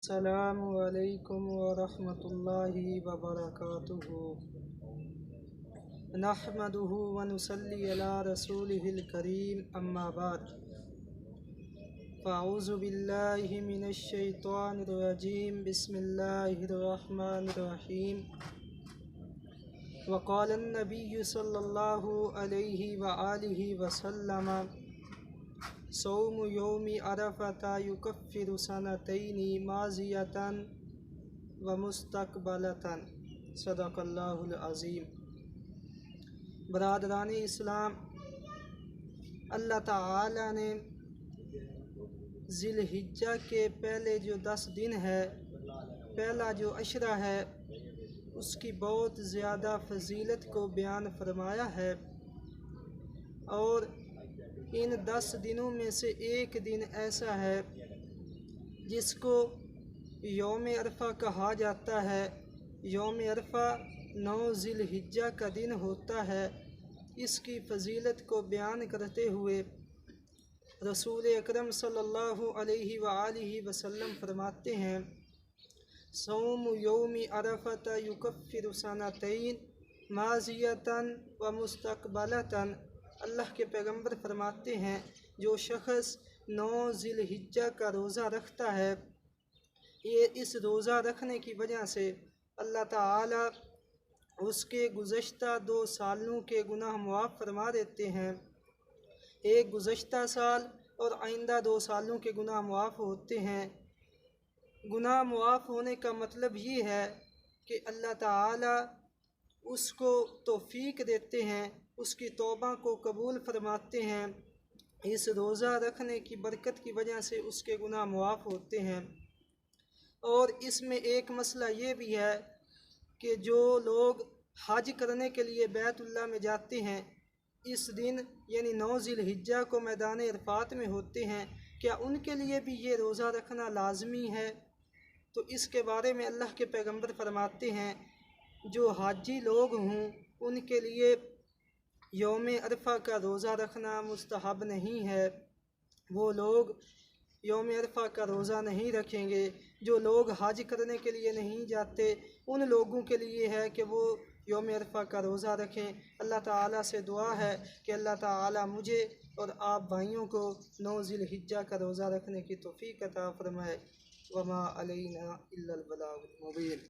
السلام علیکم ورحمۃ اللہ وبرکاتہ نحمدہ ونصلی علی رسولہ الکریم اما بعد فاعوذ باللہ من الشیطان الرجیم بسم اللہ الرحمن الرحیم وقال النبی صلی اللہ علیہ وآلہ وسلم صوم یوم عرفۃ یکفر سنتین ماضیۃ ومستقبلۃ صدق اللہ العظیم۔ برادران اسلام، اللہ تعالی نے ذی الحجہ کے پہلے جو 10 دن ہے، پہلا جو عشرہ ہے، اس کی بہت زیادہ فضیلت کو بیان فرمایا ہے، اور ان 10 دنوں میں سے ایک دن ایسا ہے جس کو یوم عرفہ کہا جاتا ہے۔ یوم عرفہ 9 ذی الحجہ کا دن ہوتا ہے۔ اس کی فضیلت کو بیان کرتے ہوئے رسول اکرم صلی اللہ علیہ وآلہ وسلم فرماتے ہیں، صوم یوم عرفۃ یکفر سنتین ماضیۃ ومستقبلۃ۔ اللہ کے پیغمبر فرماتے ہیں، جو شخص 9 ذی الحجہ کا روزہ رکھتا ہے، یہ اس روزہ رکھنے کی وجہ سے اللہ تعالی اس کے گزشتہ 2 سالوں کے گناہ معاف فرما دیتے ہیں۔ ایک گزشتہ سال اور آئندہ 2 سالوں کے گناہ معاف ہوتے ہیں۔ گناہ معاف ہونے کا مطلب یہ ہے کہ اللہ تعالی اس کو توفیق دیتے ہیں، اس کی توبہ کو قبول فرماتے ہیں۔ اس روزہ رکھنے کی برکت کی وجہ سے اس کے گناہ معاف ہوتے ہیں۔ اور اس میں ایک مسئلہ یہ بھی ہے کہ جو لوگ حج کرنے کے لیے بیت اللہ میں جاتے ہیں، اس دن یعنی 9 ذی الحجہ کو میدان عرفات میں ہوتے ہیں، کیا ان کے لیے بھی یہ روزہ رکھنا لازمی ہے؟ تو اس کے بارے میں اللہ کے پیغمبر فرماتے ہیں، جو حاجی لوگ ہوں ان کے لیے یوم عرفہ کا روزہ رکھنا مستحب نہیں ہے، وہ لوگ یوم عرفہ کا روزہ نہیں رکھیں گے۔ جو لوگ حج کرنے کے لیے نہیں جاتے، ان لوگوں کے لیے ہے کہ وہ یوم عرفہ کا روزہ رکھیں۔ اللہ تعالیٰ سے دعا ہے کہ اللہ تعالیٰ مجھے اور آپ بھائیوں کو 9 ذی الحجہ کا روزہ رکھنے کی توفیق عطا فرمائے۔ وما علینا الا البلاغ المبین۔